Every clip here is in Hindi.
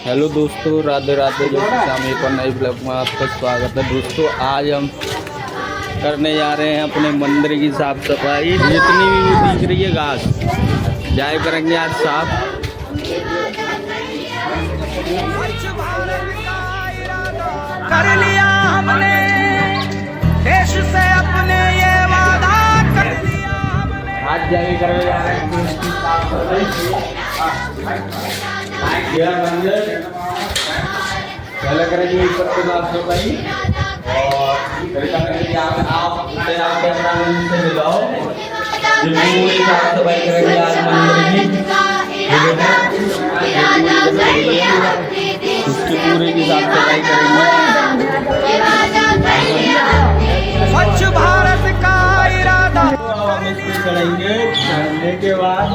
हेलो दोस्तों, राधे राधे। दोस्तों हम एक और नई ब्लॉग में आपका स्वागत है। दोस्तों आज हम करने जा रहे हैं अपने मंदिर की साफ सफाई। जितनी भी दिख रही है घास जाए करेंगे आज साफ। कर लिया हमने देश से अपने ये वादा कर लिया हमने। आज जाके करने जा रहे हैं इसकी साफ सफाई। पहले करेंगे ऊपर के साफ सफाई और फिर करेंगे आप कैमरा से मिलाओ। पूरी साफ सफाई करेंगे आज मंदिर की। उसकी पूरी की साफ सफाई करेंगे। स्वच्छ भारत का इरादा हम इस पे चढ़ेंगे। चढ़ने के बाद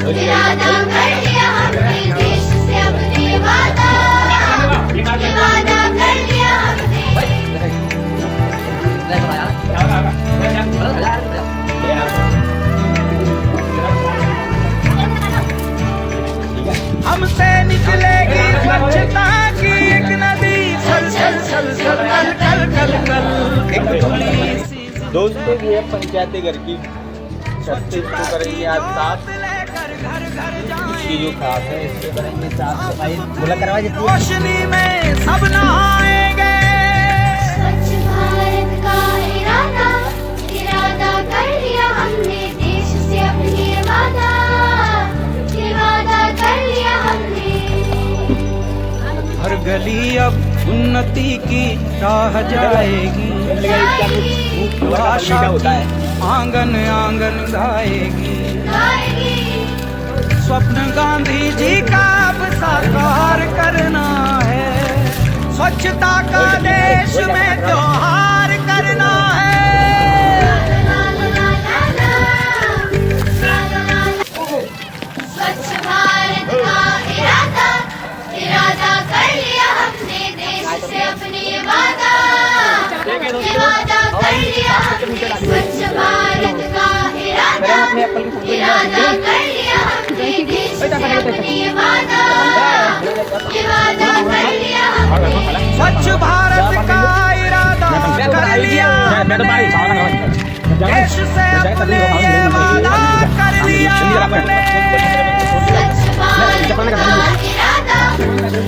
इरादा कर लिया हमने देश से अपने वादा कर लिया हमसे निकलेगी स्वच्छता की एक नदी सल सल सल सल कल कल कल कल एक धुली सी दोस्तों ये पंचायती घर की छत से इसको करेंगे आज साफ। इसकी जो खास है इससे करेंगे साफ सफाई। बोला करवा रोशनी में सब नहाएंगे। स्वच्छ भारत का इरादा कर लिया हमने देश से अपने वादा कर लिया हमने। हर गली अब उन्नति की राह जाएगी। आशा की आंगन आंगन गाएगी। स्वप्न गांधी जी का अब साकार करना है। स्वच्छता का देश में त्योहार करना है। स्वच्छ भारत का इरादा कर लिया हमने देश से अपने वादा कर लिया हमने। स्वच्छ भारत का इरादा कर लिया हमने देश से अपने वादा कर लिया हमने। स्वच्छ भारत का इरादा कर लिया देश से अपने ये वादा कर लिया हमने। स्वच्छ भारत का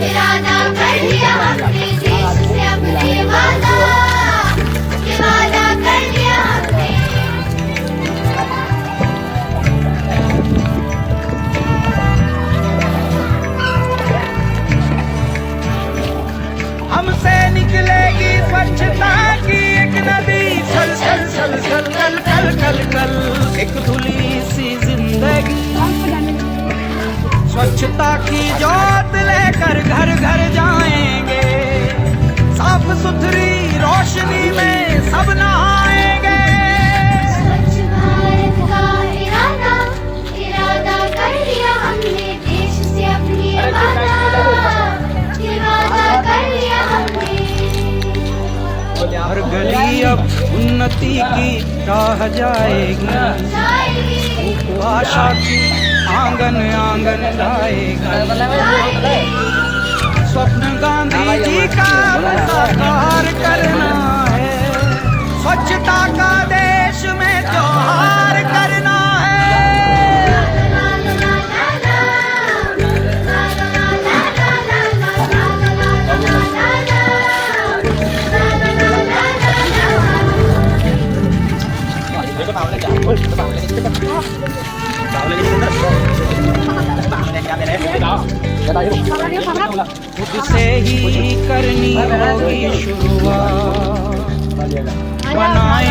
इरादा कर लिया हमने देश से अपने वादा कर लिया हमने। हमसे निकलेगी स्वच्छता की एक नदी सल सल सल सल कल कल कल कल एक धुली सी जिंदगी। स्वच्छता की जोत लेकर घर घर जाएंगे। साफ सुथरी रोशनी में सब नहाएंगे। स्वच्छ भारत का इरादा कर लिया हमने देश से अपने वादा कर लिया हमने। हर गली अब उन्नति की राह जाएगी। आशा की आंगन आंगन गाएगी। स्वप्न गांधी जी का साकार करना है। स्वच्छता का देश में त्योहार करना है। खुद से ही करनी होगी शुरुआत। बनाए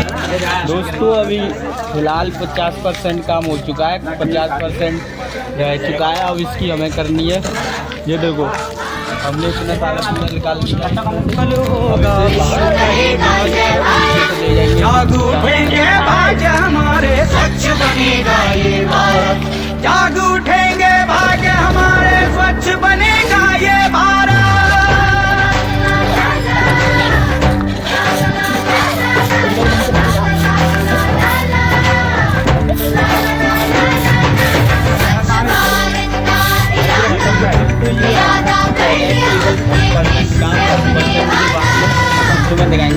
दोस्तों अभी फिलहाल 50% काम हो चुका है, 50% रह चुका है। अब इसकी हमें करनी है। ये देखो हमने इतना सारा पूरा निकाल दिया। जागू उठेंगे भाग्य हमारे स्वच्छ बनेगा ये भारत। जागू उठेंगे भाग्य हमारे स्वच्छ बनेगा ये भारत।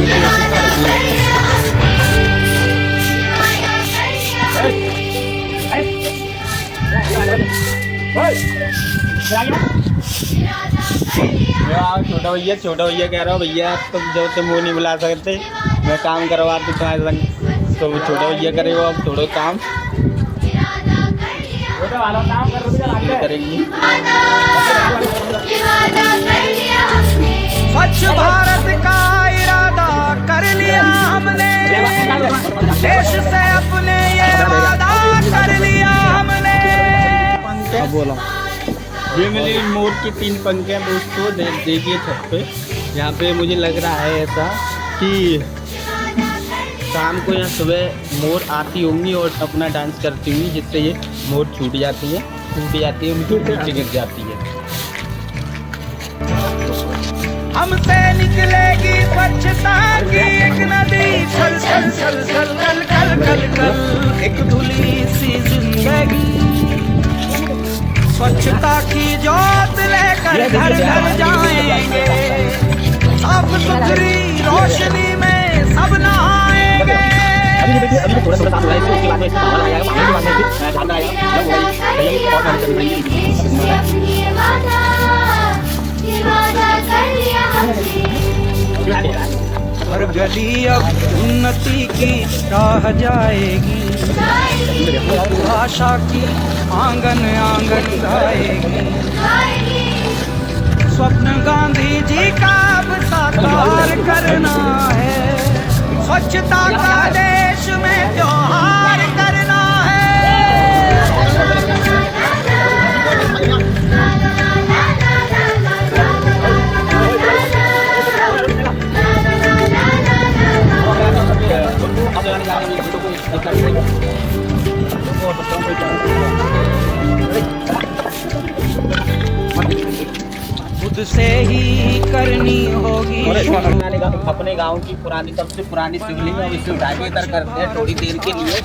करने की कोशिश करती है। छोटा भैया कह रहा हूँ, भैया तुम जो तुम वो नहीं बुला सकते, मैं काम करवा दूँ तुम्हारे संग। तो छोटा भैया करेगा अब थोड़ा काम करेंगी। स्वच्छ भारत का इरादा कर लिया हमने, देश से अपने ये वादा कर लिया हमने। बोला ये मेरी मोर की 3 पंखे हैं दोस्तों, देखिए छत पे। यहाँ पे मुझे लग रहा है ऐसा कि शाम को या सुबह मोर आती होंगी और अपना डांस करती होंगी, जिससे ये मोर छूट जाती है उनकी नीचे गिर जाती है। हमसे निकलेगी स्वच्छता की एक नदी, छल छल छल छल कल कल कल कल एक धुली सी जिंदगी। स्वच्छता की ज्योत लेकर घर घर जाएंगे, साफ सुथरी रोशनी में सब नहाएंगे। हर गली अब उन्नति की राह जाएगी, आशा की आंगन आंगन गाएगी। स्वप्न गांधी जी का अब साकार करना है, स्वच्छता का देश में त्योहार करना है। खुद से ही करनी होगी। अपने गांव की पुरानी सबसे पुरानी शिवलिंग है, इसे उठा के इधर करते हैं थोड़ी देर के लिए।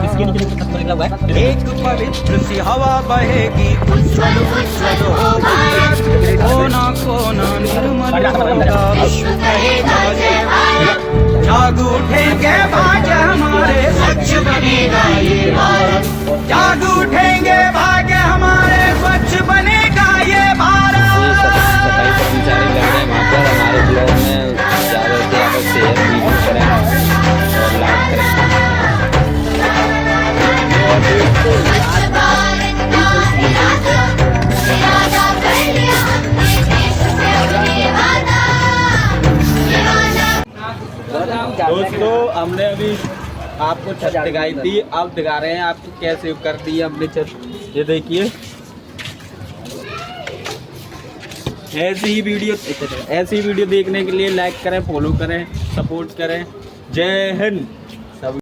इसके नीचे लगा हुआ है, एक पवित्र सी हवा बहेगी, उज्ज्वल उज्ज्वल होगी, कोना कोना निर्मल होगा, विश्व कहेगा जय भारत। जाग उठेंगे भाग्य हमारे, स्वच्छ बनेगा ये भारत। जाग उठेंगे भाग्य हमारे, स्वच्छ बनेगा ये भारत। सफाई कर्मचारी लग रहे हैं वहाँ पर। हमारे ब्लॉग में ज़्यादा से ज़्यादा शेयर भी करें और लाइक करें। दोस्तों हमने अभी आपको छत दिखाई थी, अब दिखा रहे हैं आपको कैसे कर दी है हमने छत। ये देखिए ऐसी ही वीडियो देखने के लिए लाइक करें, फॉलो करें, सपोर्ट करें। जय हिंद।